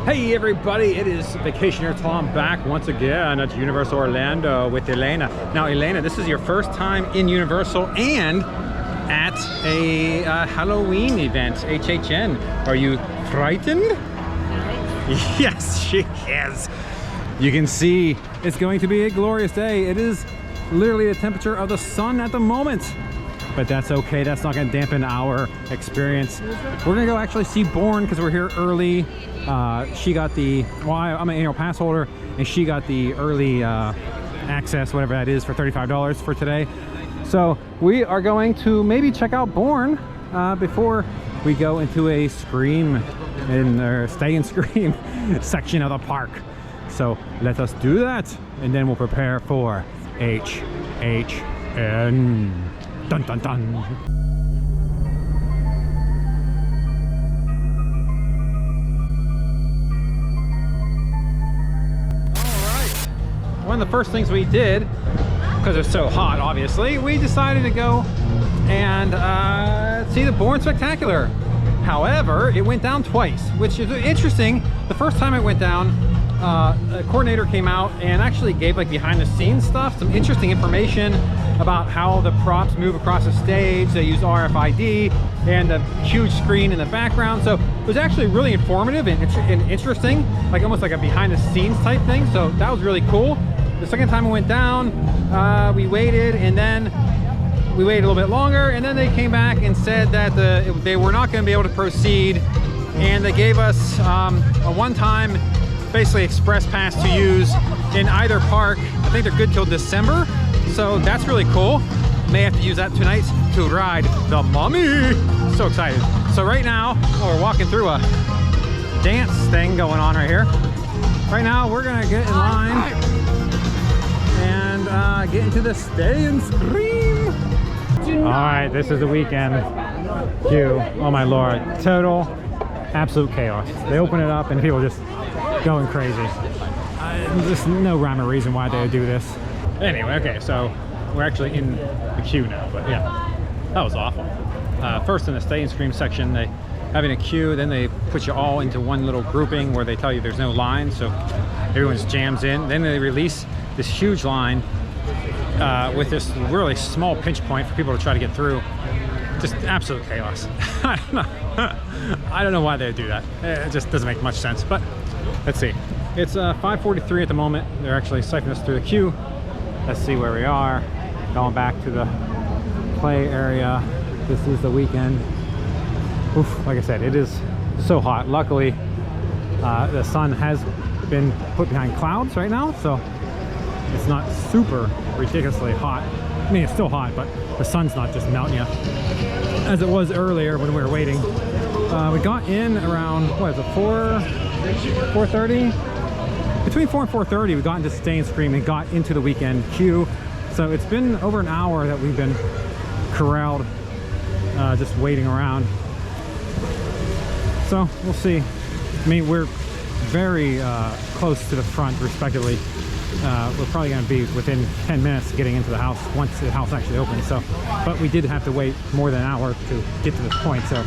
Hey everybody, it is Vacationeer Tom back once again at Universal Orlando with Elena. Now Elena, this is your first time in Universal and at a Halloween event, HHN. Are you frightened? Yes, she is. You can see it's going to be a glorious day. It is literally the temperature of the sun at the moment. But that's okay, that's not gonna dampen our experience. We're gonna go actually see Bourne because we're here early. She got the, well, I'm an annual pass holder, and she got the early access, whatever that is, for $35 for today. So we are going to maybe check out Bourne before we go into a Scream or Stay and Scream section of the park. So let us do that, and then we'll prepare for HHN. Dun dun dun. Alright. One of the first things we did, because it's so hot obviously, we decided to go and see the Bourne Spectacular. However, it went down twice, which is interesting. The first time it went down, a coordinator came out and actually gave like behind the scenes stuff, some interesting information about how the props move across the stage. They use RFID and a huge screen in the background. So it was actually really informative and interesting, like almost like a behind the scenes type thing. So that was really cool. The second time it went down, we waited, and then we waited a little bit longer, and then they came back and said that they were not going to be able to proceed, and they gave us a one-time basically express pass to use in either park. I think they're good till December, so that's really cool. May have to use that tonight to ride the Mummy. So excited. So right now, we're walking through a dance thing going on right here. Right now we're gonna get in line and get into the Stay and Scream. All right, this is the weekend queue. Oh my Lord, total absolute chaos. They open it up and people just going crazy. There's no rhyme or reason why they would do this. Anyway, okay, so we're actually in the queue now, but yeah, that was awful. First in the Stay and Scream section, they having a queue, then they put you all into one little grouping where they tell you there's no line, so everyone's jams in. Then they release this huge line with this really small pinch point for people to try to get through. Just absolute chaos. I don't know. I don't know why they do that. It just doesn't make much sense, but let's see. It's 5:43 at the moment. They're actually siphoning us through the queue. Let's see where we are. Going back to the play area. This is the weekend. Oof, like I said, it is so hot. Luckily, the sun has been put behind clouds right now, so it's not super ridiculously hot. I mean, it's still hot, but the sun's not just melting you as it was earlier when we were waiting. We got in around, what is it, 4:30? Between 4 and 4:30, we got into Stay and Scream and got into the weekend queue. So it's been over an hour that we've been corralled, just waiting around. So we'll see. I mean, we're very close to the front, respectively. We're probably going to be within 10 minutes getting into the house once the house actually opens. So, but we did have to wait more than an hour to get to this point. So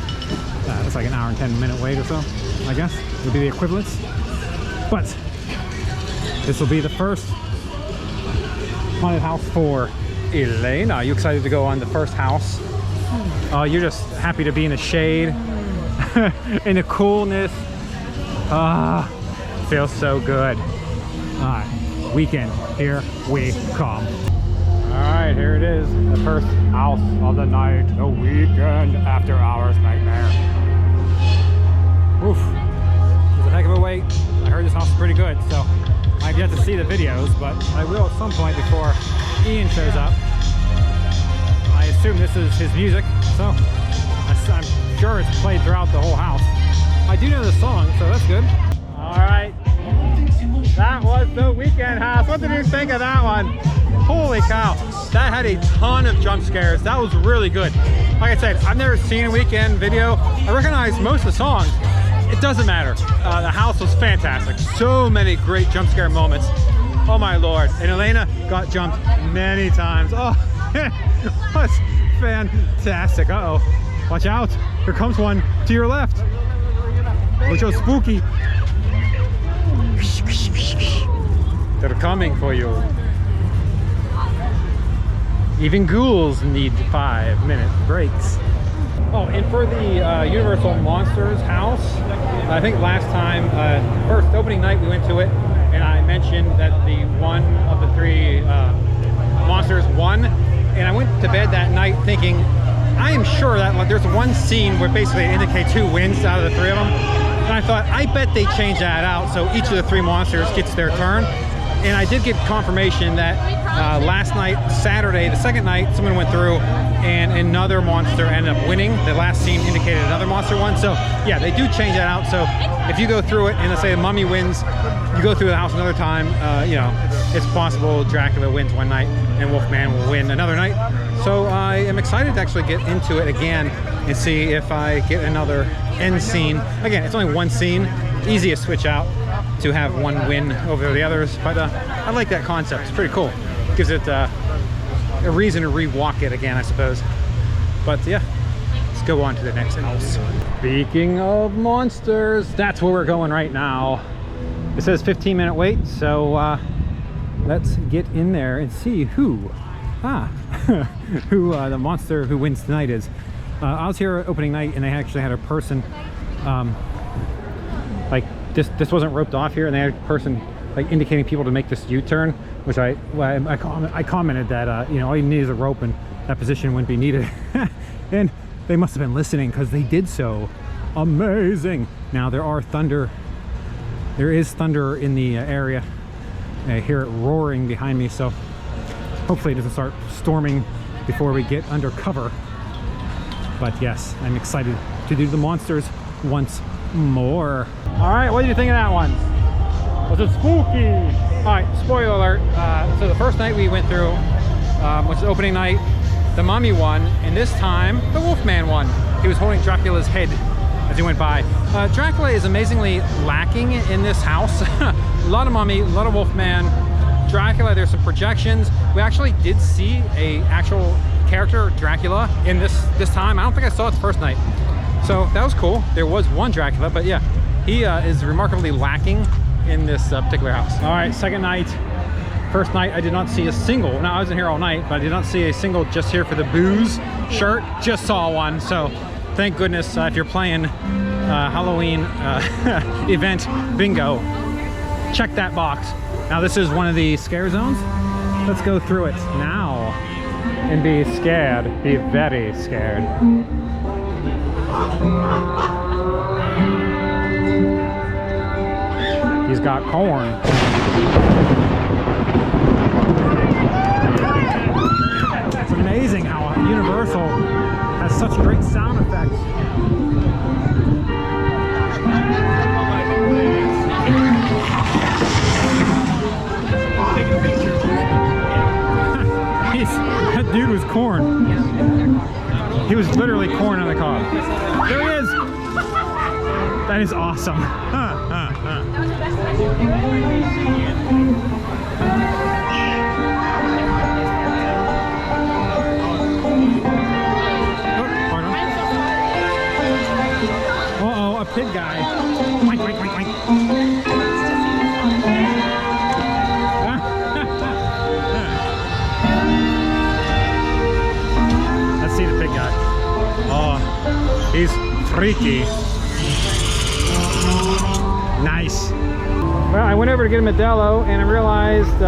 it's like an hour and 10-minute wait or so, I guess would be the equivalence. But this will be the first haunted house for Elena. Are you excited to go on the first house? Oh, you're just happy to be in the shade, in the coolness. Feels so good. All right, weekend, here we come. All right, here it is, the first house of the night, the weekend after hours nightmare. Oof, it was a heck of a wait. I heard this house is pretty good, so I've yet to see the videos, but I will at some point before Ian shows up. I assume this is his music, so I'm sure it's played throughout the whole house. I do know the song, so that's good. All right, that was the weekend house. What did you think of that one? Holy cow, that had a ton of jump scares. That was really good. Like I said, I've never seen a weekend video. I recognize most of the songs. It doesn't matter. The house was fantastic. So many great jump scare moments. Oh my Lord. And Elena got jumped many times. Oh, it was fantastic. Uh-oh. Watch out. Here comes one to your left. Which was spooky. They're coming for you. Even ghouls need 5-minute breaks. Oh, and for the Universal Monsters house, I think last time, first opening night we went to it, and I mentioned that the one of the three monsters won, and I went to bed that night thinking, I am sure that there's one scene where basically it indicates who wins out of the three of them, and I thought, I bet they change that out so each of the three monsters gets their turn. And I did get confirmation that last night, Saturday, the second night, someone went through and another monster ended up winning. The last scene indicated another monster won. So yeah, they do change that out. So if you go through it and let's say the mummy wins, you go through the house another time, you know, it's possible Dracula wins one night and Wolfman will win another night. So I am excited to actually get into it again and see if I get another end scene. Again, it's only one scene, easy to switch out to have one win over the others, but I like that concept. It's pretty cool. Gives it a reason to re-walk it again, I suppose. But yeah, let's go on to the next house. Speaking of monsters, that's where we're going right now. It says 15-minute wait, so let's get in there and see who who the monster who wins tonight is. I was here opening night and they actually had a person like this wasn't roped off here, and they had a person like indicating people to make this U-turn, which I commented that you know, all you need is a rope and that position wouldn't be needed. And they must have been listening because they did so amazing. Now there is thunder in the area. I hear it roaring behind me, so hopefully it doesn't start storming before we get under cover. But yes, I'm excited to do the monsters once more. All right, what did you think of that one? Was it spooky? All right, spoiler alert. So the first night we went through, which is opening night, the mummy won, and this time the Wolfman won. He was holding Dracula's head as he went by. Dracula is amazingly lacking in this house. A lot of mummy, a lot of Wolfman. Dracula, there's some projections. We actually did see a actual character, Dracula, in this time. I don't think I saw it the first night. So that was cool. There was one Dracula, but yeah, he is remarkably lacking in this particular house. All right, second night. First night, I did not see a single. Now, I wasn't here all night, but I did not see a single just here for the booze shirt. Just saw one, so thank goodness if you're playing Halloween event bingo, check that box. Now, this is one of the scare zones. Let's go through it now and be scared, be very scared. He's got corn. It's amazing how Universal has such great sound effects. That dude was corn. He was literally corn on the car. There he is! That is awesome. Uh-oh, a pig guy. Oink, oink, oink, oink. Let's see the pig guy. Oh, he's freaky. Nice. Well, I went over to get a Modelo and I realized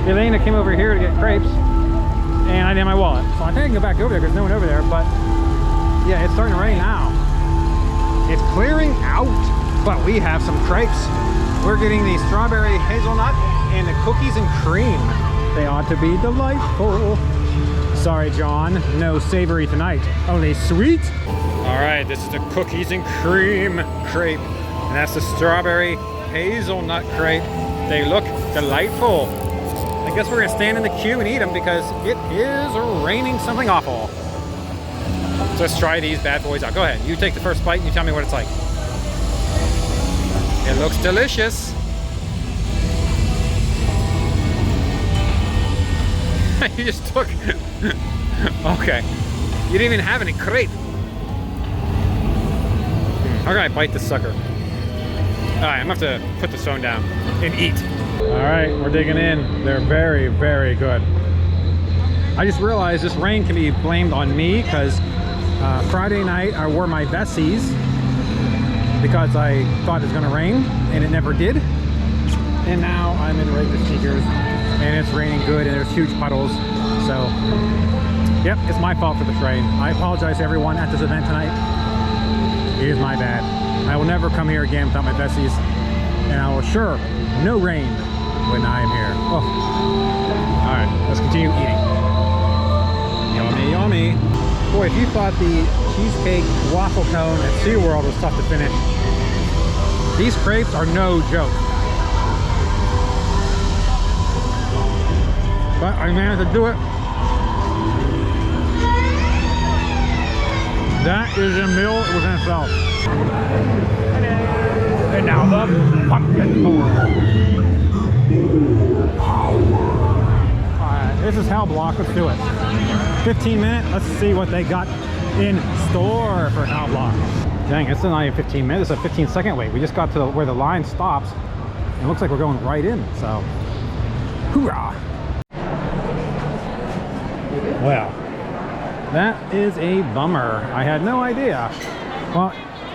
Elena came over here to get crepes and I didn't have my wallet. So I think I can go back over there because there's no one over there, but yeah, it's starting to rain now. It's clearing out, but we have some crepes. We're getting the strawberry hazelnut and the cookies and cream. They ought to be delightful. Sorry, John, no savory tonight, only sweet. All right, this is the cookies and cream crepe, and that's the strawberry hazelnut crepe. They look delightful. I guess we're gonna stand in the queue and eat them because it is raining something awful. So let's try these bad boys out. Go ahead, you take the first bite and you tell me what it's like. It looks delicious. You just took, okay. You didn't even have any crepe. How can I bite this sucker? All right, I'm gonna have to put this phone down and eat. All right, we're digging in. They're very, very good. I just realized this rain can be blamed on me because Friday night I wore my vesties because I thought it was gonna rain and it never did. And now I'm in regular sneakers and it's raining good and there's huge puddles. So, yep, it's my fault for this rain. I apologize to everyone at this event tonight. It is my bad. I will never come here again without my vesties. And I will assure no rain when I am here. Oh. All right, let's continue eating. Yummy, yummy. Boy, if you thought the cheesecake waffle cone at SeaWorld was tough to finish, these crepes are no joke. But I managed to do it. That is a meal within itself. And now the pumpkin bowl. Alright, this is Hell Block. Let's do it. 15 minutes. Let's see what they got in store for Hell Block. Dang, it's not even 15 minutes. It's a 15-second wait. We just got to where the line stops. And it looks like we're going right in. So, hoorah! Well, that is a bummer. I had no idea. Well,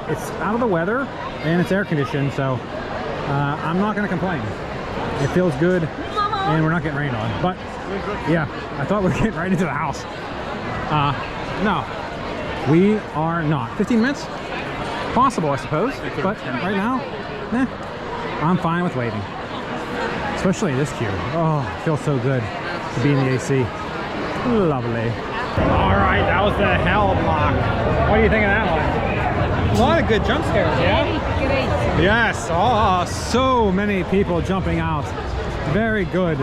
it's out of the weather and it's air conditioned, so I'm not going to complain. It feels good and we're not getting rained on. But yeah, I thought we were getting right into the house. No, we are not. 15 minutes? Possible, I suppose. But right now, I'm fine with waiting. Especially this queue. Oh, it feels so good to be in the AC. Lovely. All right, that was the Hell Block. What do you think of that one? A lot of good jump scares, yeah? Yes. Oh, so many people jumping out. Very good.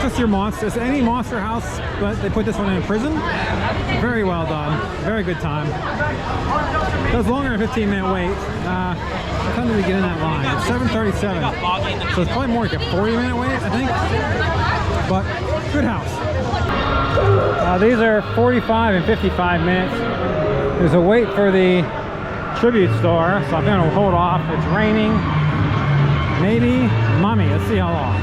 Just your monsters. Any monster house, but they put this one in a prison. Very well done. Very good time. It was longer than a 15-minute wait. What time did we get in that line? It's 7:37. So it's probably more like a 40-minute wait, I think. But good house. These are 45 and 55 minutes. There's a wait for the tribute store, so I'm going to hold off. It's raining. Maybe Mummy. Let's see how long.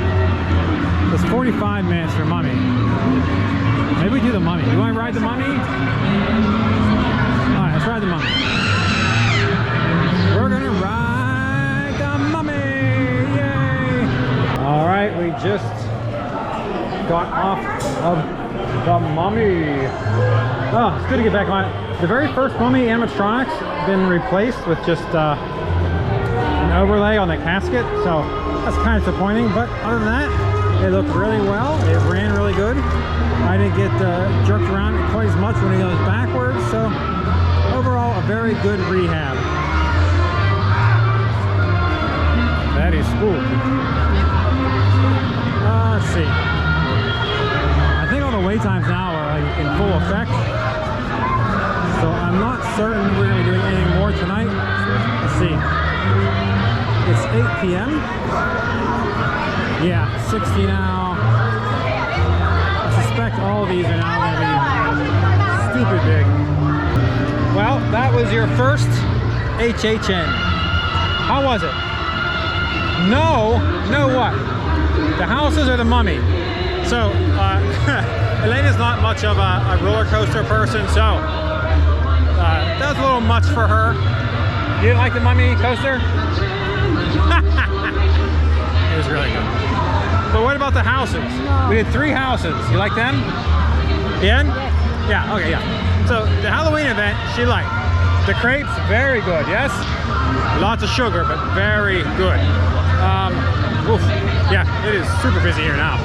It's 45 minutes for Mummy. Maybe we do the Mummy. You want to ride the Mummy? All right, let's ride the Mummy. We're going to ride the Mummy. Yay! All right, we just got off of the Mummy. Oh, it's good to get back on it. The very first Mummy animatronics been replaced with just an overlay on the casket, so that's kind of disappointing. But other than that, it looked really well. It ran really good. I didn't get jerked around quite as much when it goes backwards, so overall a very good rehab. That is cool. Let's see. I think all the wait times now are like in full effect. So I'm not certain we're going to be doing anything more tonight. Let's see. It's 8 p.m. Yeah, 60 now. I suspect all of these are now going to be stupid big. Well, that was your first HHN. How was it? No what? The houses or the Mummy? So, Elena's not much of a roller coaster person, so that was a little much for her. You didn't like the Mummy coaster? It was really good. But what about the houses? No. We did 3 houses. You like them? Ian? Yes. Yeah, okay, yeah. So the Halloween event, she liked. The crepes, very good, yes? Lots of sugar, but very good. Oof. Yeah, it is super busy here now.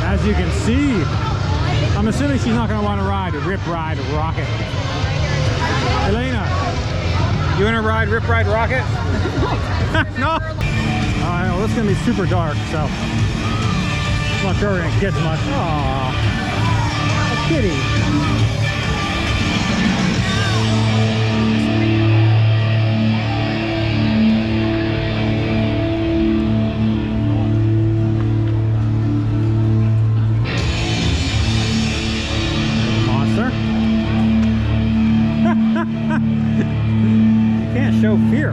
As you can see, I'm assuming she's not going to want to ride Rip Ride Rocket. Elena, you want to ride Rip Ride Rocket? No? Alright, well, it's going to be super dark, so I'm not sure we're going to get much. Aww, a kitty. You can't show fear.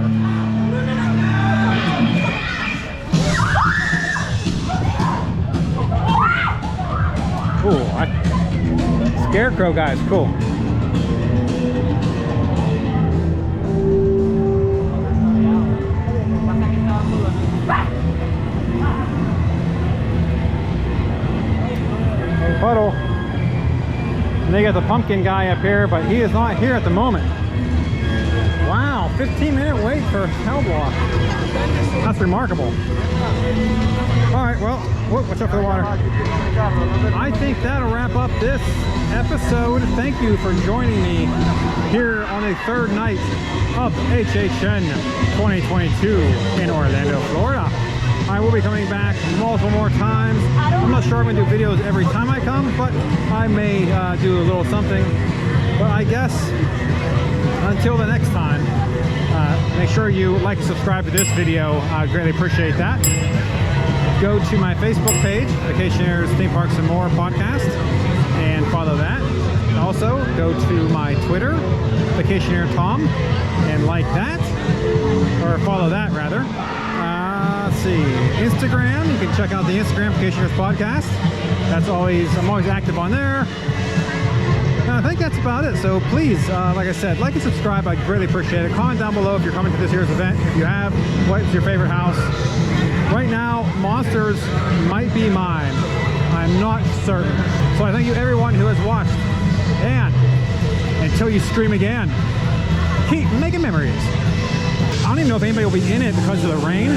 scarecrow guy is cool. Puddle. And they got the pumpkin guy up here, but he is not here at the moment. Wow, 15-minute wait for Hellblock. That's remarkable. All right, well, what's up for the water? I think that'll wrap up this episode. Thank you for joining me here on the third night of HHN 2022 in Orlando, Florida. I will be coming back multiple more times. I'm not sure I'm going to do videos every time I come, but I may do a little something. But I guess until the next time, make sure you like and subscribe to this video. I greatly appreciate that. Go to my Facebook page, Vacationeers, Theme Parks and More podcast, and follow that. Also, go to my Twitter, Vacationeer Tom, and like that, or follow that rather. Let's see, Instagram, you can check out the Instagram, Vacationeers Podcast. I'm always active on there. And I think that's about it. So please, like I said, like and subscribe. I greatly appreciate it. Comment down below if you're coming to this year's event. If you have, what's your favorite house? Right now, Monsters might be mine. I'm not certain. So I thank you everyone who has watched. And until you stream again, keep making memories. I don't even know if anybody will be in it because of the rain.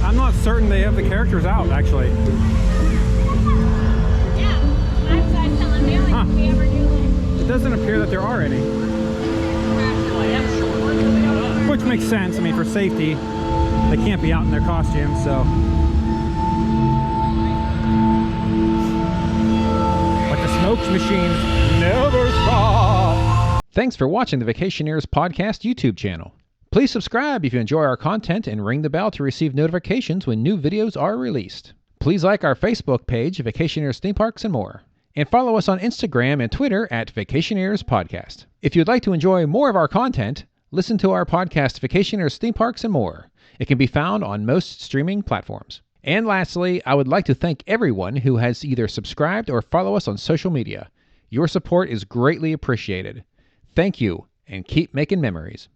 I'm not certain they have the characters out, actually. Huh. It doesn't appear that there are any. Which makes sense. I mean, for safety, they can't be out in their costumes, so. But the smoke machines never stop. Thanks for watching the Vacationeers Podcast YouTube channel. Please subscribe if you enjoy our content and ring the bell to receive notifications when new videos are released. Please like our Facebook page, Vacationeers Theme Parks and More. And follow us on Instagram and Twitter at Vacationeers Podcast. If you'd like to enjoy more of our content, listen to our podcast, Vacationeers Theme Parks and More. It can be found on most streaming platforms. And lastly, I would like to thank everyone who has either subscribed or follow us on social media. Your support is greatly appreciated. Thank you, and keep making memories.